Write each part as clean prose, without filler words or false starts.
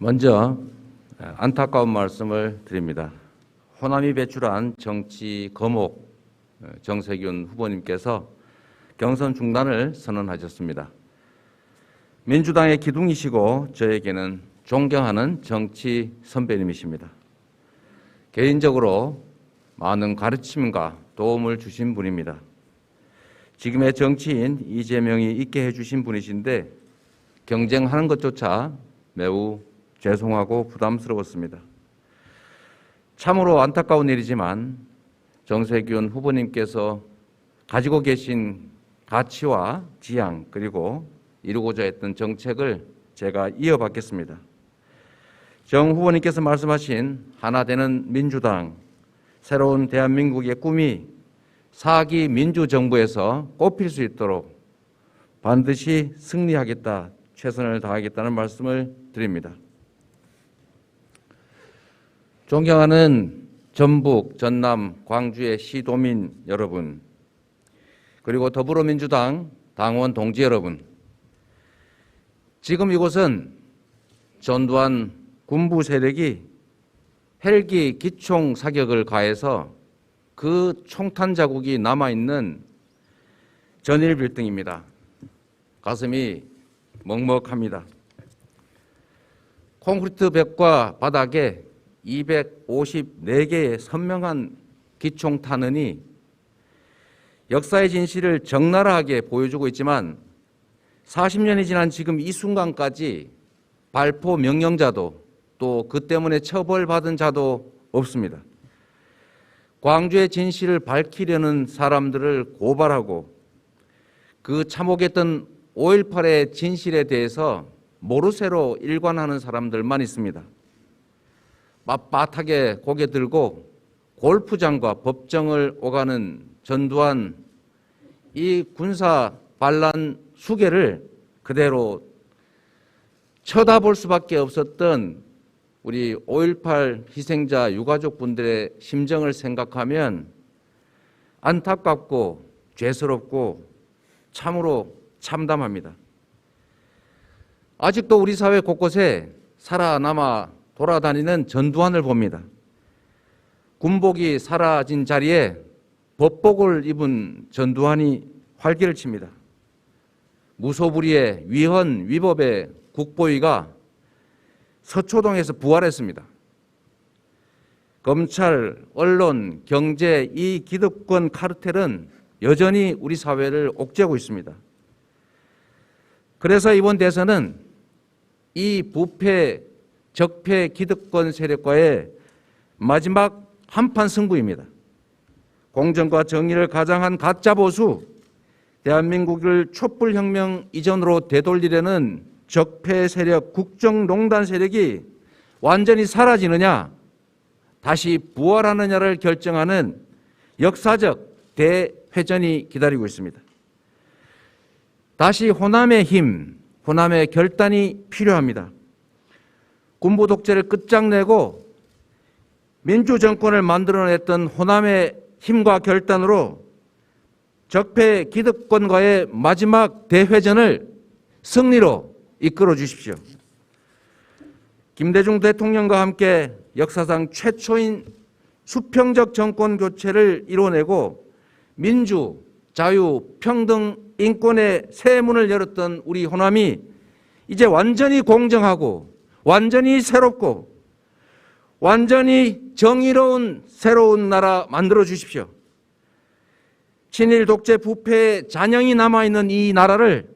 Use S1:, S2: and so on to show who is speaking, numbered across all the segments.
S1: 먼저 안타까운 말씀을 드립니다. 호남이 배출한 정치 거목 정세균 후보님께서 경선 중단을 선언하셨습니다. 민주당의 기둥이시고 저에게는 존경하는 정치 선배님이십니다. 개인적으로 많은 가르침과 도움을 주신 분입니다. 지금의 정치인 이재명이 있게 해주신 분이신데 경쟁하는 것조차 매우 죄송하고 부담스러웠습니다. 참으로 안타까운 일이지만 정세균 후보님께서 가지고 계신 가치와 지향 그리고 이루고자 했던 정책을 제가 이어받겠습니다. 정 후보님께서 말씀하신 하나 되는 민주당, 새로운 대한민국의 꿈이 4기 민주정부에서 꼽힐 수 있도록 반드시 승리하겠다, 최선을 다하겠다는 말씀을 드립니다. 존경하는 전북, 전남, 광주의 시도민 여러분, 그리고 더불어민주당 당원 동지 여러분, 지금 이곳은 전두환 군부 세력이 헬기 기총 사격을 가해서 그 총탄 자국이 남아있는 전일 빌딩입니다. 가슴이 먹먹합니다. 콘크리트 벽과 바닥에 254개의 선명한 기총탄원이 역사의 진실을 적나라하게 보여주고 있지만 40년이 지난 지금 이 순간까지 발포 명령자도 또 그 때문에 처벌받은 자도 없습니다. 광주의 진실을 밝히려는 사람들을 고발하고 그 참혹했던 5.18의 진실에 대해서 모르쇠로 일관하는 사람들만 있습니다. 빳빳하게 고개 들고 골프장과 법정을 오가는 전두환 이 군사 반란 수괴를 그대로 쳐다볼 수밖에 없었던 우리 5.18 희생자 유가족분들의 심정을 생각하면 안타깝고 죄스럽고 참으로 참담합니다. 아직도 우리 사회 곳곳에 살아남아 돌아다니는 전두환을 봅니다. 군복이 사라진 자리에 법복을 입은 전두환이 활기를 칩니다. 무소불위의 위헌 위법의 국보위가 서초동에서 부활했습니다. 검찰, 언론, 경제 이 기득권 카르텔은 여전히 우리 사회를 옥죄고 있습니다. 그래서 이번 대선은 이 부패, 적폐 기득권 세력과의 마지막 한판 승부입니다. 공정과 정의를 가장한 가짜 보수, 대한민국을 촛불혁명 이전으로 되돌리려는 적폐 세력, 국정농단 세력이 완전히 사라지느냐, 다시 부활하느냐를 결정하는 역사적 대회전이 기다리고 있습니다. 다시 호남의 힘, 호남의 결단이 필요합니다. 군부 독재를 끝장내고 민주정권을 만들어냈던 호남의 힘과 결단으로 적폐 기득권과의 마지막 대회전을 승리로 이끌어 주십시오. 김대중 대통령과 함께 역사상 최초인 수평적 정권 교체를 이뤄내고 민주, 자유, 평등, 인권의 새 문을 열었던 우리 호남이 이제 완전히 공정하고 완전히 새롭고 완전히 정의로운 새로운 나라 만들어 주십시오. 친일 독재 부패의 잔영이 남아있는 이 나라를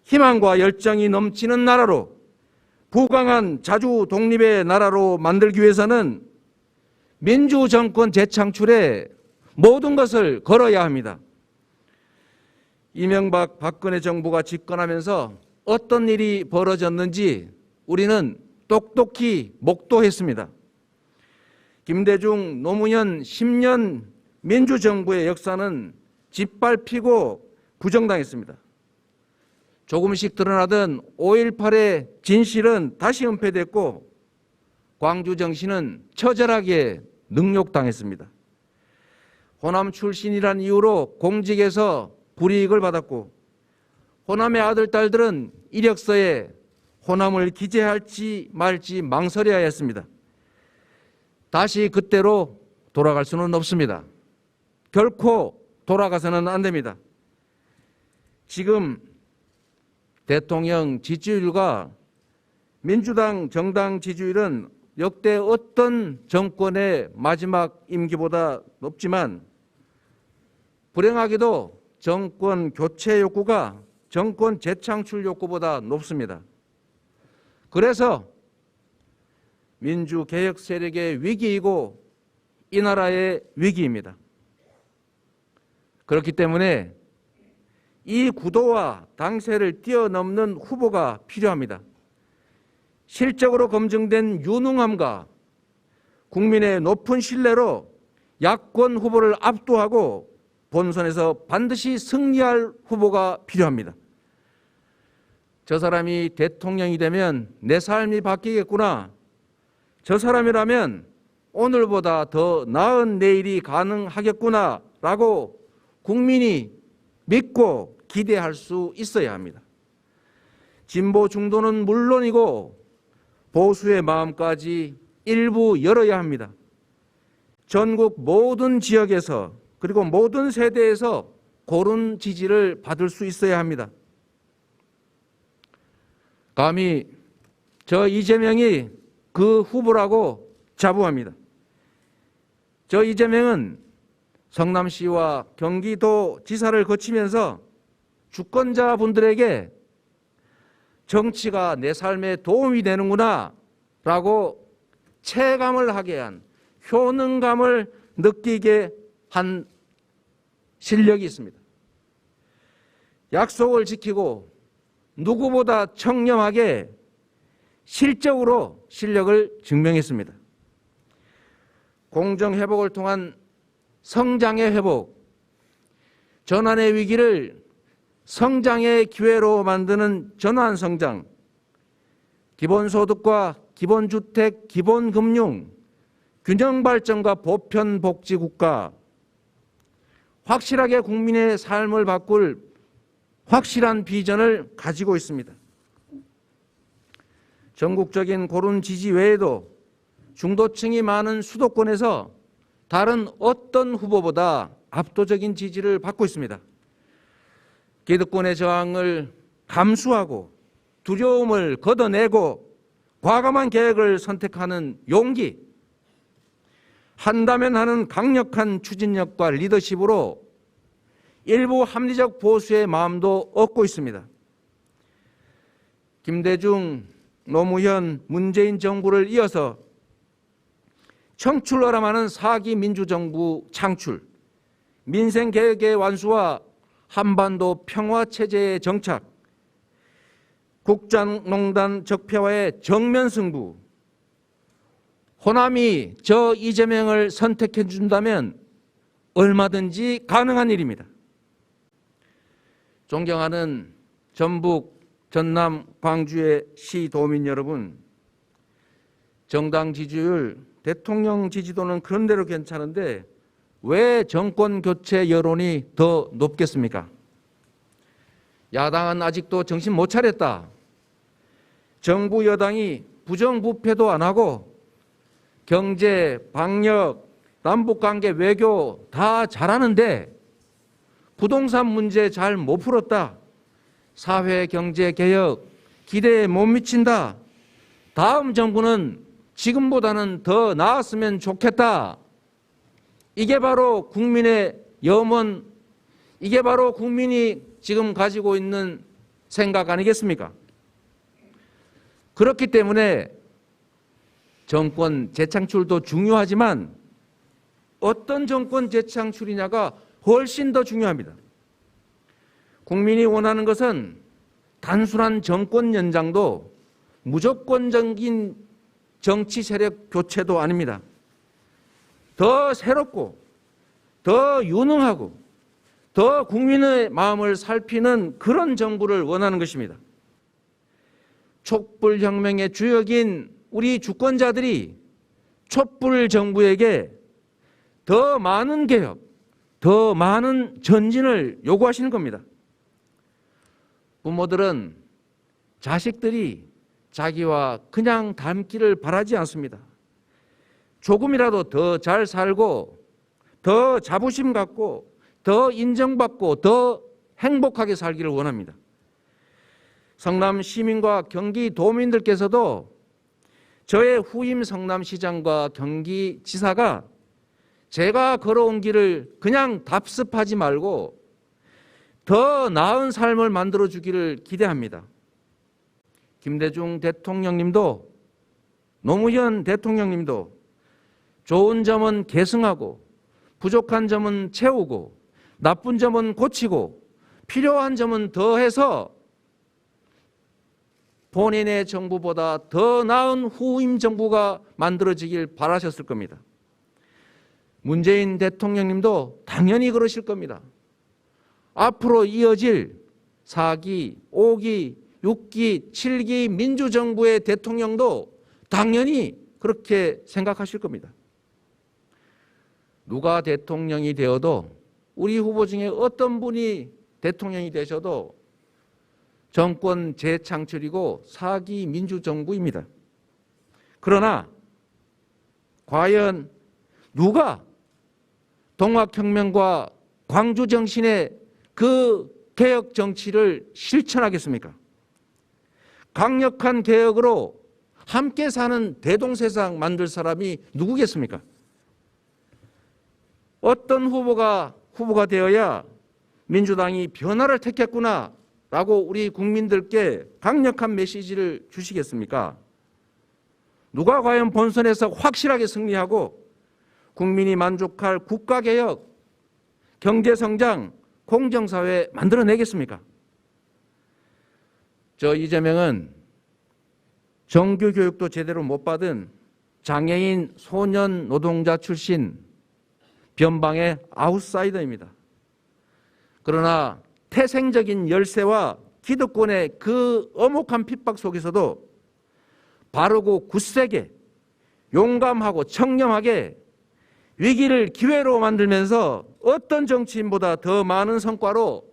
S1: 희망과 열정이 넘치는 나라로, 부강한 자주 독립의 나라로 만들기 위해서는 민주정권 재창출에 모든 것을 걸어야 합니다. 이명박 박근혜 정부가 집권하면서 어떤 일이 벌어졌는지 우리는 똑똑히 목도했습니다. 김대중 노무현 10년 민주정부의 역사는 짓밟히고 부정당했습니다. 조금씩 드러나던 5.18의 진실은 다시 은폐됐고 광주 정신은 처절하게 능욕당했습니다. 호남 출신이란 이유로 공직에서 불이익을 받았고 호남의 아들, 딸들은 이력서에 호남을 기재할지 말지 망설여야 했습니다. 다시 그때로 돌아갈 수는 없습니다. 결코 돌아가서는 안 됩니다. 지금 대통령 지지율과 민주당 정당 지지율은 역대 어떤 정권의 마지막 임기보다 높지만 불행하게도 정권 교체 욕구가 정권 재창출 욕구보다 높습니다. 그래서 민주개혁 세력의 위기이고 이 나라의 위기입니다. 그렇기 때문에 이 구도와 당세를 뛰어넘는 후보가 필요합니다. 실적으로 검증된 유능함과 국민의 높은 신뢰로 야권 후보를 압도하고 본선에서 반드시 승리할 후보가 필요합니다. 저 사람이 대통령이 되면 내 삶이 바뀌겠구나. 저 사람이라면 오늘보다 더 나은 내일이 가능하겠구나 라고 국민이 믿고 기대할 수 있어야 합니다. 진보 중도는 물론이고 보수의 마음까지 일부 열어야 합니다. 전국 모든 지역에서 그리고 모든 세대에서 고른 지지를 받을 수 있어야 합니다. 감히 저 이재명이 그 후보라고 자부합니다. 저 이재명은 성남시와 경기도 지사를 거치면서 주권자분들에게 정치가 내 삶에 도움이 되는구나 라고 체감을 하게 한, 효능감을 느끼게 한 실력이 있습니다. 약속을 지키고 누구보다 청렴하게 실적으로 실력을 증명했습니다. 공정회복을 통한 성장의 회복, 전환의 위기를 성장의 기회로 만드는 전환성장, 기본소득과 기본주택, 기본금융, 균형발전과 보편복지국가, 확실하게 국민의 삶을 바꿀 확실한 비전을 가지고 있습니다. 전국적인 고른 지지 외에도 중도층이 많은 수도권에서 다른 어떤 후보보다 압도적인 지지를 받고 있습니다. 기득권의 저항을 감수하고 두려움을 걷어내고 과감한 계획을 선택하는 용기, 한다면 하는 강력한 추진력과 리더십으로 일부 합리적 보수의 마음도 얻고 있습니다. 김대중, 노무현, 문재인 정부를 이어서 청출어람하는 4기 민주정부 창출, 민생개혁의 완수와 한반도 평화체제의 정착, 국정농단 적폐와의 정면승부, 호남이 저 이재명을 선택해 준다면 얼마든지 가능한 일입니다. 존경하는 전북, 전남, 광주의 시도민 여러분, 정당 지지율, 대통령 지지도는 그런대로 괜찮은데 왜 정권 교체 여론이 더 높겠습니까? 야당은 아직도 정신 못 차렸다. 정부 여당이 부정부패도 안 하고 경제, 방역, 남북관계, 외교 다 잘하는데 부동산 문제 잘 못 풀었다. 사회, 경제, 개혁 기대에 못 미친다. 다음 정부는 지금보다는 더 나았으면 좋겠다. 이게 바로 국민의 염원, 이게 바로 국민이 지금 가지고 있는 생각 아니겠습니까? 그렇기 때문에 정권 재창출도 중요하지만 어떤 정권 재창출이냐가 훨씬 더 중요합니다. 국민이 원하는 것은 단순한 정권 연장도 무조건적인 정치 세력 교체도 아닙니다. 더 새롭고 더 유능하고 더 국민의 마음을 살피는 그런 정부를 원하는 것입니다. 촛불혁명의 주역인 우리 주권자들이 촛불 정부에게 더 많은 개혁, 더 많은 전진을 요구하시는 겁니다. 부모들은 자식들이 자기와 그냥 닮기를 바라지 않습니다. 조금이라도 더 잘 살고 더 자부심 갖고 더 인정받고 더 행복하게 살기를 원합니다. 성남 시민과 경기도민들께서도 저의 후임 성남시장과 경기지사가 제가 걸어온 길을 그냥 답습하지 말고 더 나은 삶을 만들어주기를 기대합니다. 김대중 대통령님도 노무현 대통령님도 좋은 점은 계승하고 부족한 점은 채우고 나쁜 점은 고치고 필요한 점은 더해서 본인의 정부보다 더 나은 후임 정부가 만들어지길 바라셨을 겁니다. 문재인 대통령님도 당연히 그러실 겁니다. 앞으로 이어질 4기, 5기, 6기, 7기 민주정부의 대통령도 당연히 그렇게 생각하실 겁니다. 누가 대통령이 되어도 우리 후보 중에 어떤 분이 대통령이 되셔도 정권 재창출이고 4기 민주정부입니다. 그러나 과연 누가 동학혁명과 광주정신의 그 개혁 정치를 실천하겠습니까? 강력한 개혁으로 함께 사는 대동세상 만들 사람이 누구겠습니까? 어떤 후보가 되어야 민주당이 변화를 택했구나 라고 우리 국민들께 강력한 메시지를 주시겠습니까? 누가 과연 본선에서 확실하게 승리하고 국민이 만족할 국가개혁, 경제성장, 공정사회 만들어내겠습니까? 저 이재명은 정규교육도 제대로 못 받은 장애인 소년 노동자 출신 변방의 아웃사이더입니다. 그러나 태생적인 열세와 기득권의 그 엄혹한 핍박 속에서도 바르고 굳세게 용감하고 청렴하게 위기를 기회로 만들면서 어떤 정치인보다 더 많은 성과로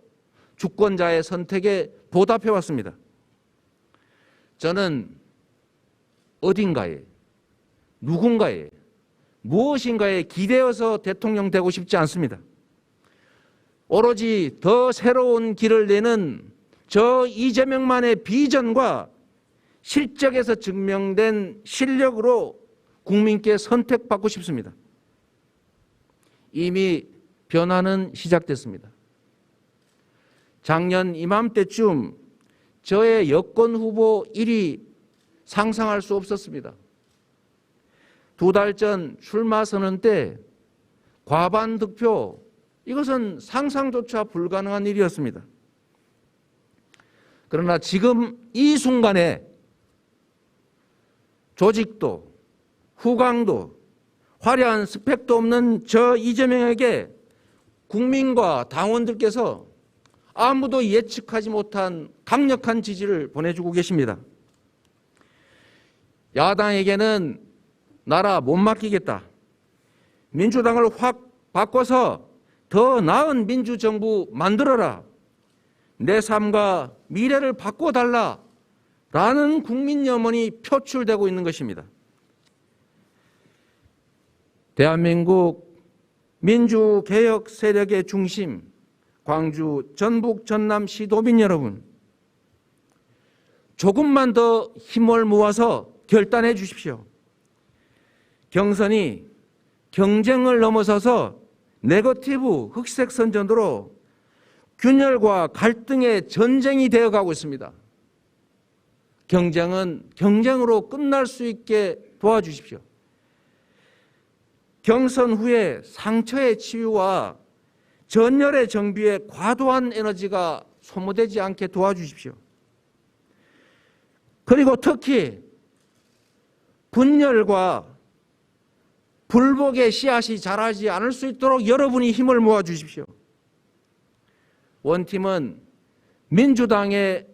S1: 주권자의 선택에 보답해왔습니다. 저는 어딘가에 누군가에 무엇인가에 기대어서 대통령 되고 싶지 않습니다. 오로지 더 새로운 길을 내는 저 이재명만의 비전과 실적에서 증명된 실력으로 국민께 선택받고 싶습니다. 이미 변화는 시작됐습니다. 작년 이맘때쯤 저의 여권 후보 1위 상상할 수 없었습니다. 2달 전 출마 선언 때 과반 득표, 이것은 상상조차 불가능한 일이었습니다. 그러나 지금 이 순간에 조직도 후광도 화려한 스펙도 없는 저 이재명에게 국민과 당원들께서 아무도 예측하지 못한 강력한 지지를 보내주고 계십니다. 야당에게는 나라 못 맡기겠다. 민주당을 확 바꿔서 더 나은 민주정부 만들어라. 내 삶과 미래를 바꿔달라. 라는 국민 염원이 표출되고 있는 것입니다. 대한민국 민주개혁 세력의 중심, 광주, 전북, 전남 시도민 여러분, 조금만 더 힘을 모아서 결단해 주십시오. 경선이 경쟁을 넘어서서 네거티브 흑색 선전으로 균열과 갈등의 전쟁이 되어가고 있습니다. 경쟁은 경쟁으로 끝날 수 있게 도와주십시오. 경선 후에 상처의 치유와 전열의 정비에 과도한 에너지가 소모되지 않게 도와주십시오. 그리고 특히 분열과 불복의 씨앗이 자라지 않을 수 있도록 여러분이 힘을 모아주십시오. 원팀은 민주당의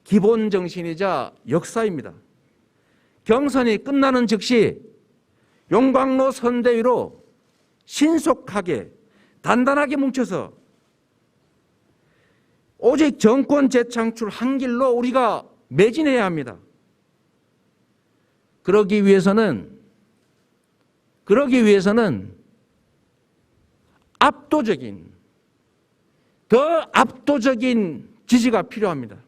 S1: 기본 정신이자 역사입니다. 경선이 끝나는 즉시 용광로 선대위로 신속하게 단단하게 뭉쳐서 오직 정권 재창출 한 길로 우리가 매진해야 합니다. 그러기 위해서는 더 압도적인 지지가 필요합니다.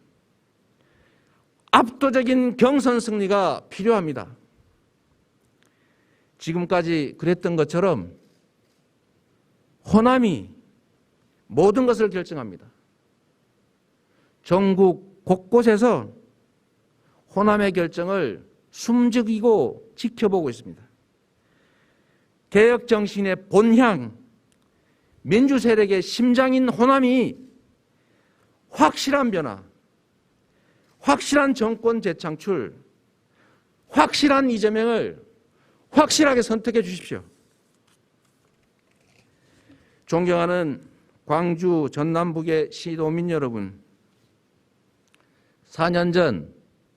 S1: 압도적인 경선 승리가 필요합니다. 지금까지 그랬던 것처럼 호남이 모든 것을 결정합니다. 전국 곳곳에서 호남의 결정을 숨죽이고 지켜보고 있습니다. 개혁 정신의 본향, 민주 세력의 심장인 호남이 확실한 변화, 확실한 정권 재창출, 확실한 이재명을 확실하게 선택해 주십시오. 존경하는 광주 전남북의 시도민 여러분, 4년 전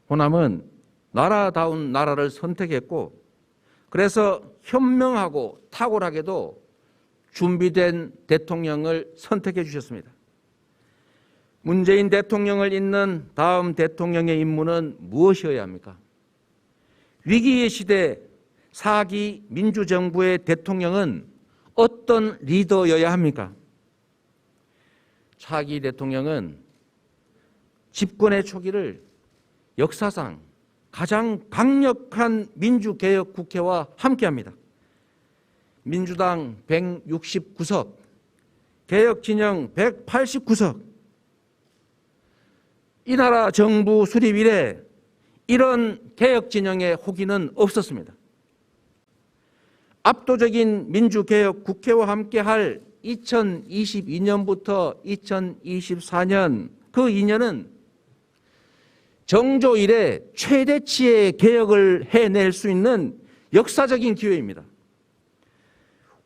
S1: 호남은 나라다운 나라를 선택했고, 그래서 현명하고 탁월하게도 준비된 대통령을 선택해 주셨습니다. 문재인 대통령을 잇는 다음 대통령의 임무는 무엇이어야 합니까? 위기의 시대 4기 민주정부의 대통령은 어떤 리더여야 합니까? 차기 대통령은 집권의 초기를 역사상 가장 강력한 민주개혁 국회와 함께합니다. 민주당 169석, 개혁진영 189석. 이 나라 정부 수립 이래 이런 개혁진영의 호기는 없었습니다. 압도적인 민주개혁 국회와 함께할 2022년부터 2024년 그 2년은 정조 이래 최대치의 개혁을 해낼 수 있는 역사적인 기회입니다.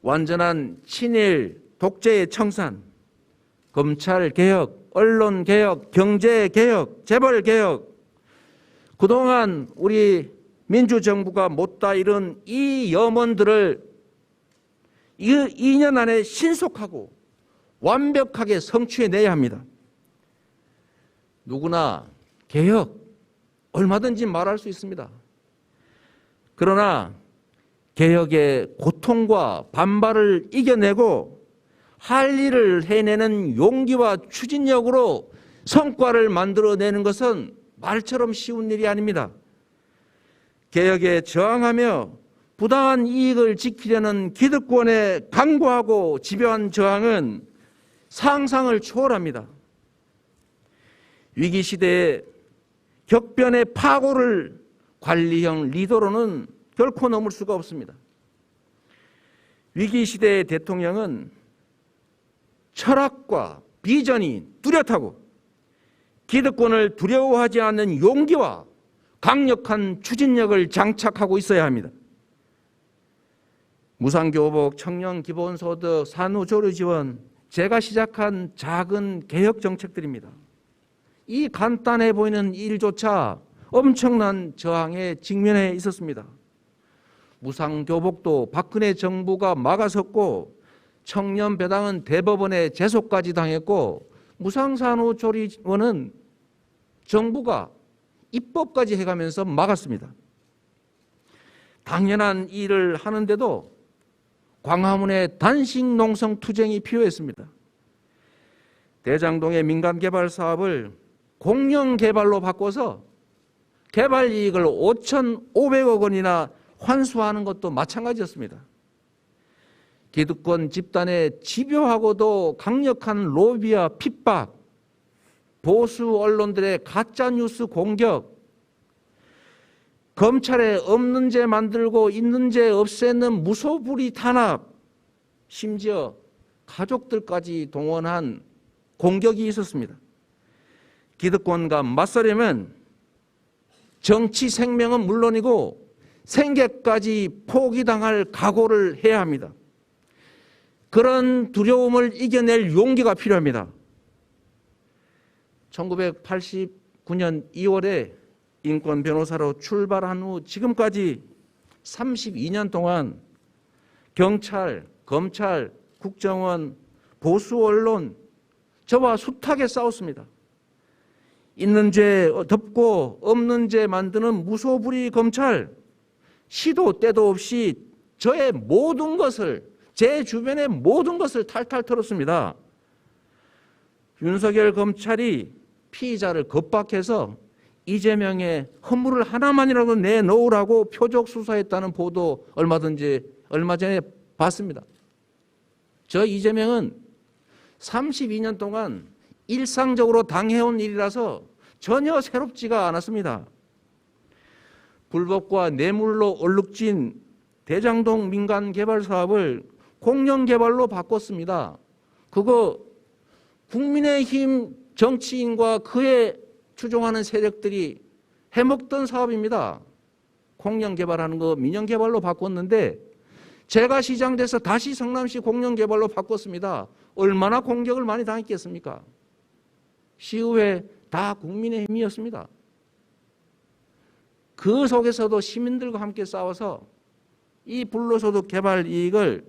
S1: 완전한 친일 독재의 청산, 검찰개혁, 언론개혁, 경제개혁, 재벌개혁, 그동안 우리 민주정부가 못다 이룬 이 염원들을 이 2년 안에 신속하고 완벽하게 성취해내야 합니다. 누구나 개혁 얼마든지 말할 수 있습니다. 그러나 개혁의 고통과 반발을 이겨내고 할 일을 해내는 용기와 추진력으로 성과를 만들어내는 것은 말처럼 쉬운 일이 아닙니다. 개혁에 저항하며 부당한 이익을 지키려는 기득권의 강고하고 집요한 저항은 상상을 초월합니다. 위기 시대에 격변의 파고를 관리형 리더로는 결코 넘을 수가 없습니다. 위기 시대의 대통령은 철학과 비전이 뚜렷하고 기득권을 두려워하지 않는 용기와 강력한 추진력을 장착하고 있어야 합니다. 무상교복, 청년기본소득, 산후조리지원, 제가 시작한 작은 개혁 정책들입니다. 이 간단해 보이는 일조차 엄청난 저항에 직면해 있었습니다. 무상교복도 박근혜 정부가 막아섰고, 청년배당은 대법원에 제소까지 당했고, 무상산후조리원은 정부가 입법까지 해가면서 막았습니다. 당연한 일을 하는데도 광화문의 단식 농성 투쟁이 필요했습니다. 대장동의 민간개발 사업을 공영개발로 바꿔서 개발 이익을 5,500억 원이나 환수하는 것도 마찬가지였습니다. 기득권 집단의 집요하고도 강력한 로비와 핍박, 보수 언론들의 가짜뉴스 공격, 검찰에 없는 죄 만들고 있는 죄 없애는 무소불위 탄압, 심지어 가족들까지 동원한 공격이 있었습니다. 기득권과 맞서려면 정치 생명은 물론이고 생계까지 포기당할 각오를 해야 합니다. 그런 두려움을 이겨낼 용기가 필요합니다. 1989년 2월에 인권 변호사로 출발한 후 지금까지 32년 동안 경찰, 검찰, 국정원, 보수 언론 저와 숱하게 싸웠습니다. 있는 죄 덮고 없는 죄 만드는 무소불위 검찰, 시도 때도 없이 저의 모든 것을, 제 주변의 모든 것을 탈탈 털었습니다. 윤석열 검찰이 피의자를 겁박해서 이재명의 허물을 하나만이라도 내놓으라고 표적 수사했다는 보도 얼마 전에 봤습니다. 저 이재명은 32년 동안 일상적으로 당해온 일이라서 전혀 새롭지가 않았습니다. 불법과 뇌물로 얼룩진 대장동 민간 개발 사업을 공영 개발로 바꿨습니다. 그거 국민의힘 정치인과 그에 추종하는 세력들이 해먹던 사업입니다. 공영 개발하는 거 민영 개발로 바꿨는데 제가 시장 돼서 다시 성남시 공영 개발로 바꿨습니다. 얼마나 공격을 많이 당했겠습니까? 시의회 다 국민의힘이었습니다. 그 속에서도 시민들과 함께 싸워서 이 불로소득 개발 이익을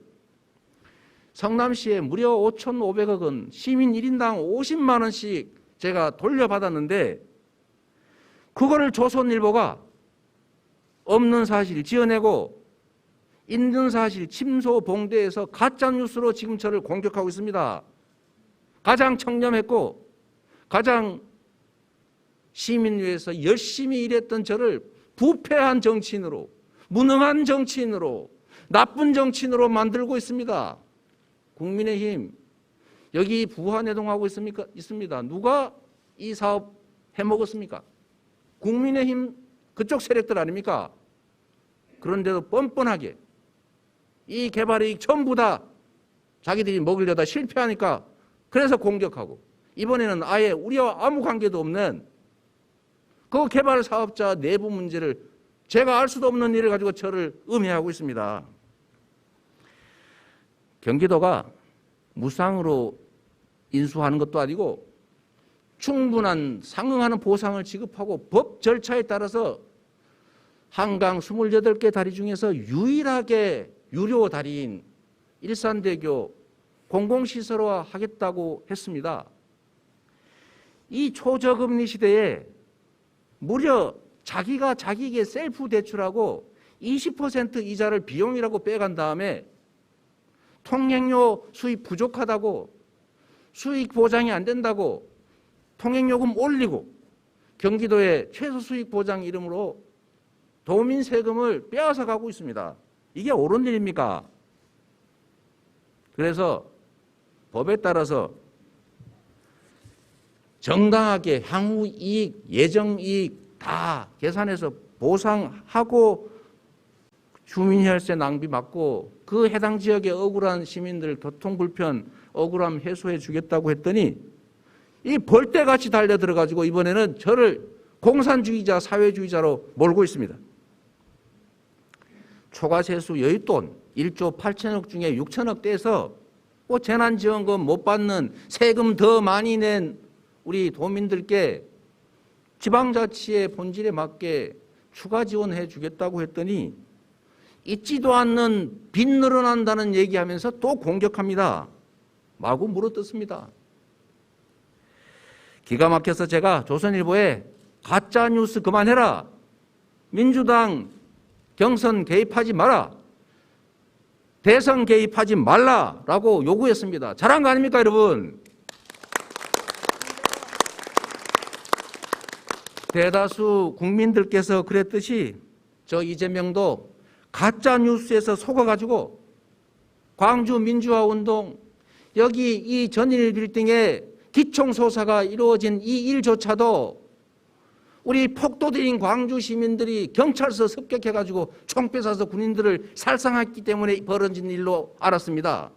S1: 성남시에 무려 5,500억 원, 시민 1인당 50만 원씩 제가 돌려받았는데 그거를 조선일보가 없는 사실 지어내고 있는 사실 침소봉대해서 가짜뉴스로 지금 저를 공격하고 있습니다. 가장 청렴했고 가장 시민 위해서 열심히 일했던 저를 부패한 정치인으로, 무능한 정치인으로, 나쁜 정치인으로 만들고 있습니다. 국민의힘 여기 부하내동하고 있습니다. 누가 이 사업 해먹었습니까? 국민의힘 그쪽 세력들 아닙니까? 그런데도 뻔뻔하게 이 개발이익 전부 다 자기들이 먹으려다 실패하니까 그래서 공격하고, 이번에는 아예 우리와 아무 관계도 없는 그 개발 사업자 내부 문제를 제가 알 수도 없는 일을 가지고 저를 음해하고 있습니다. 경기도가 무상으로 인수하는 것도 아니고 충분한 상응하는 보상을 지급하고 법 절차에 따라서 한강 28개 다리 중에서 유일하게 유료 다리인 일산대교 공공시설화 하겠다고 했습니다. 이 초저금리 시대에 무려 자기가 자기에게 셀프 대출하고 20% 이자를 비용이라고 빼간 다음에 통행료 수입 부족하다고, 수익 보장이 안 된다고 통행요금 올리고 경기도의 최소 수익 보장 이름으로 도민 세금을 빼앗아 가고 있습니다. 이게 옳은 일입니까? 그래서 법에 따라서 정당하게 향후 이익, 예정 이익 다 계산해서 보상하고 주민혈세 낭비 막고 그 해당 지역의 억울한 시민들 교통 불편 억울함 해소해 주겠다고 했더니 이 벌떼같이 달려들어가지고 이번에는 저를 공산주의자, 사회주의자로 몰고 있습니다. 초과세수 여윳돈 1조 8천억 중에 6천억 떼서 재난지원금 못 받는 세금 더 많이 낸 우리 도민들께 지방자치의 본질에 맞게 추가 지원해 주겠다고 했더니 있지도 않는 빚 늘어난다는 얘기하면서 또 공격합니다. 마구 물어뜯습니다. 기가 막혀서 제가 조선일보에 가짜뉴스 그만해라, 민주당 경선 개입하지 마라, 대선 개입하지 말라라고 요구했습니다. 잘한 거 아닙니까, 여러분? 대다수 국민들께서 그랬듯이 저 이재명도 가짜뉴스에서 속아가지고 광주 민주화운동, 여기 이 전일 빌딩에 기총소사가 이루어진 이 일조차도 우리 폭도들인 광주 시민들이 경찰서 습격해가지고 총 뺏어서 군인들을 살상했기 때문에 벌어진 일로 알았습니다.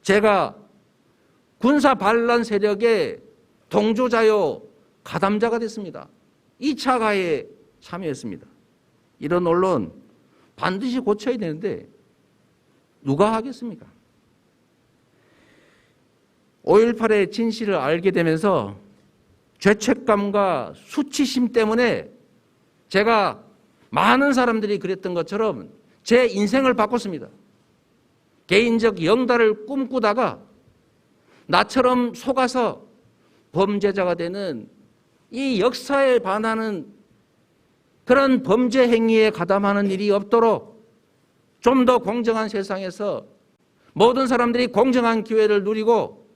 S1: 제가 군사 반란 세력의 동조자요 가담자가 됐습니다. 2차 가해에 참여했습니다. 이런 언론 반드시 고쳐야 되는데 누가 하겠습니까? 5.18의 진실을 알게 되면서 죄책감과 수치심 때문에 제가 많은 사람들이 그랬던 것처럼 제 인생을 바꿨습니다. 개인적 영달을 꿈꾸다가 나처럼 속아서 범죄자가 되는 이 역사에 반하는 그런 범죄 행위에 가담하는 일이 없도록 좀 더 공정한 세상에서 모든 사람들이 공정한 기회를 누리고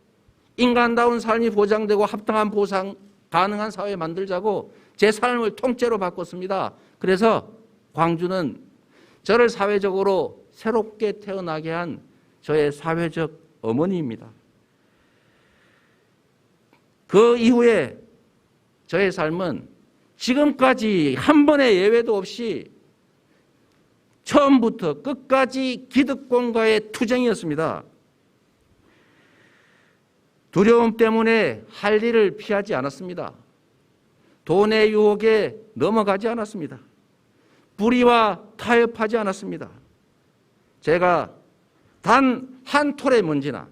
S1: 인간다운 삶이 보장되고 합당한 보상 가능한 사회 만들자고 제 삶을 통째로 바꿨습니다. 그래서 광주는 저를 사회적으로 새롭게 태어나게 한 저의 사회적 어머니입니다. 그 이후에 저의 삶은 지금까지 한 번의 예외도 없이 처음부터 끝까지 기득권과의 투쟁이었습니다. 두려움 때문에 할 일을 피하지 않았습니다. 돈의 유혹에 넘어가지 않았습니다. 불의와 타협하지 않았습니다. 제가 단 한 톨의 먼지나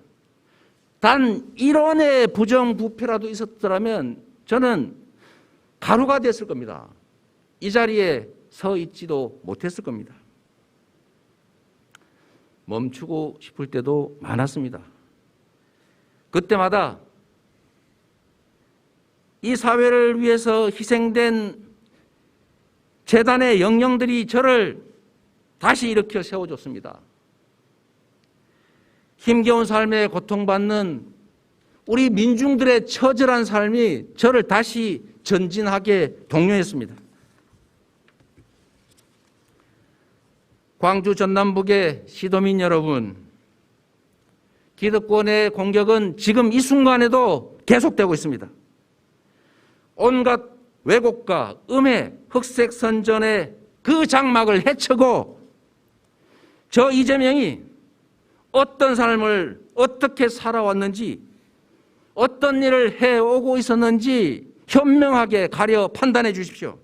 S1: 단 1원의 부정부패라도 있었더라면 저는 가루가 됐을 겁니다. 이 자리에 서 있지도 못했을 겁니다. 멈추고 싶을 때도 많았습니다. 그때마다 이 사회를 위해서 희생된 재단의 영령들이 저를 다시 일으켜 세워줬습니다. 힘겨운 삶에 고통받는 우리 민중들의 처절한 삶이 저를 다시 전진하게 독려했습니다. 광주 전남북의 시도민 여러분, 기득권의 공격은 지금 이 순간에도 계속되고 있습니다. 온갖 왜곡과 음해, 흑색 선전의 그 장막을 헤쳐고 저 이재명이 어떤 삶을 어떻게 살아왔는지, 어떤 일을 해오고 있었는지 현명하게 가려 판단해 주십시오.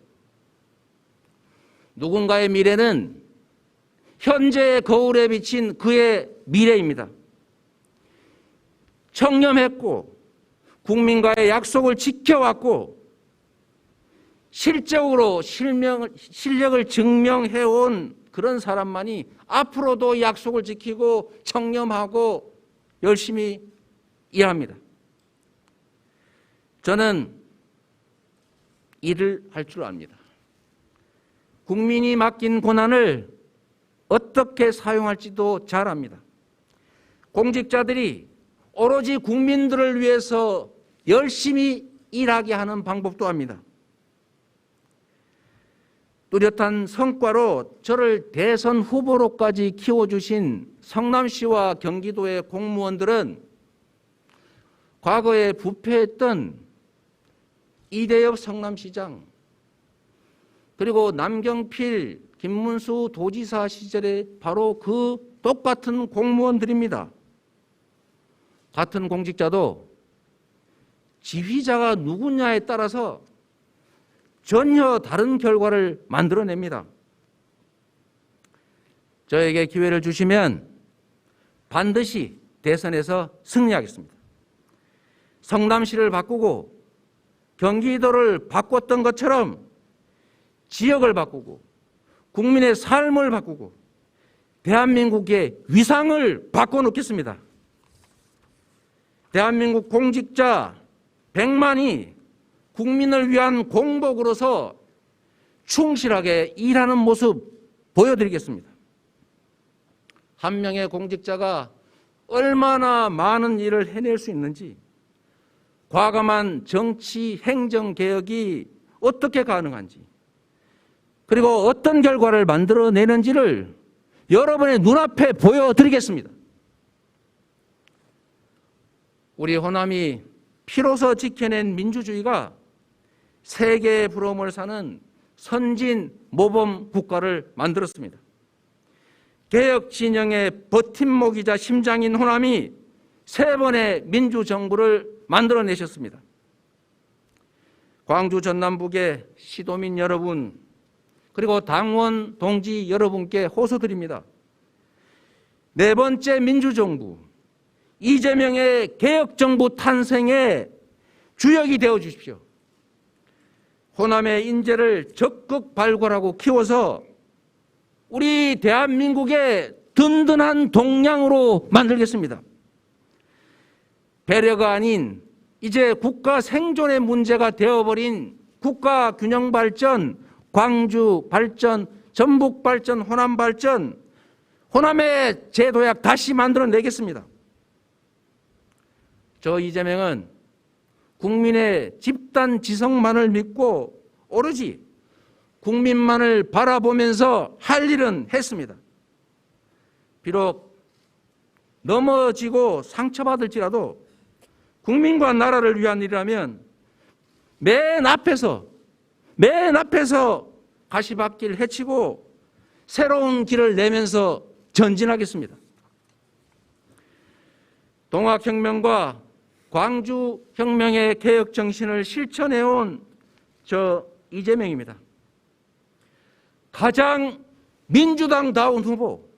S1: 누군가의 미래는 현재의 거울에 비친 그의 미래입니다. 청렴했고 국민과의 약속을 지켜왔고 실적으로 실력을 증명해온 그런 사람만이 앞으로도 약속을 지키고 청렴하고 열심히 일합니다. 저는 일을 할 줄 압니다. 국민이 맡긴 권한을 어떻게 사용할지도 잘 압니다. 공직자들이 오로지 국민들을 위해서 열심히 일하게 하는 방법도 압니다. 뚜렷한 성과로 저를 대선 후보로까지 키워주신 성남시와 경기도의 공무원들은 과거에 부패했던 이대엽 성남시장, 그리고 남경필, 김문수 도지사 시절에 바로 그 똑같은 공무원들입니다. 같은 공직자도 지휘자가 누구냐에 따라서 전혀 다른 결과를 만들어냅니다. 저에게 기회를 주시면 반드시 대선에서 승리하겠습니다. 성남시를 바꾸고 경기도를 바꿨던 것처럼 지역을 바꾸고 국민의 삶을 바꾸고 대한민국의 위상을 바꿔놓겠습니다. 대한민국 공직자 100만이 국민을 위한 공복으로서 충실하게 일하는 모습 보여드리겠습니다. 한 명의 공직자가 얼마나 많은 일을 해낼 수 있는지, 과감한 정치 행정개혁이 어떻게 가능한지, 그리고 어떤 결과를 만들어내는지를 여러분의 눈앞에 보여드리겠습니다. 우리 호남이 피로서 지켜낸 민주주의가 세계의 부러움을 사는 선진 모범 국가를 만들었습니다. 개혁 진영의 버팀목이자 심장인 호남이 3번의 민주정부를 만들어내셨습니다. 광주 전남북의 시도민 여러분, 그리고 당원 동지 여러분께 호소드립니다. 4번째 민주정부, 이재명의 개혁정부 탄생의 주역이 되어 주십시오. 호남의 인재를 적극 발굴하고 키워서 우리 대한민국의 든든한 동량으로 만들겠습니다. 배려가 아닌 이제 국가 생존의 문제가 되어버린 국가 균형 발전, 광주 발전, 전북 발전, 호남 발전, 호남의 재도약 다시 만들어내겠습니다. 저 이재명은 국민의 집단 지성만을 믿고 오로지 국민만을 바라보면서 할 일은 했습니다. 비록 넘어지고 상처받을지라도 국민과 나라를 위한 일이라면 맨 앞에서 가시밭길 헤치고 새로운 길을 내면서 전진하겠습니다. 동학혁명과 광주혁명의 개혁 정신을 실천해온 저 이재명입니다. 가장 민주당다운 후보,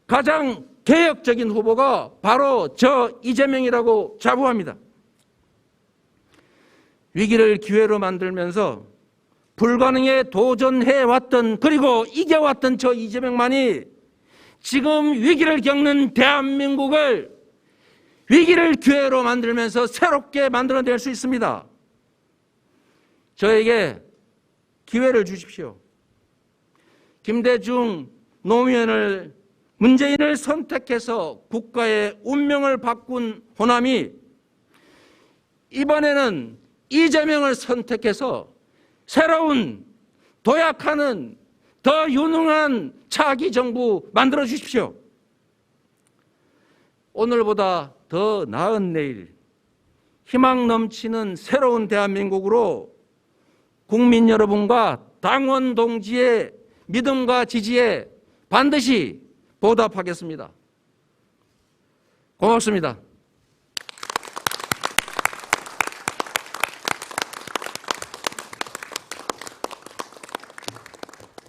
S1: 가장 개혁적인 후보가 바로 저 이재명이라고 자부합니다. 위기를 기회로 만들면서 불가능에 도전해왔던, 그리고 이겨왔던 저 이재명만이 지금 위기를 겪는 대한민국을 위기를 기회로 만들면서 새롭게 만들어낼 수 있습니다. 저에게 기회를 주십시오. 김대중, 노무현을, 문재인을 선택해서 국가의 운명을 바꾼 호남이 이번에는 이재명을 선택해서 새로운 도약하는 더 유능한 차기 정부 만들어 주십시오. 오늘보다 더 나은 내일, 희망 넘치는 새로운 대한민국으로 국민 여러분과 당원 동지의 믿음과 지지에 반드시 보답하겠습니다. 고맙습니다.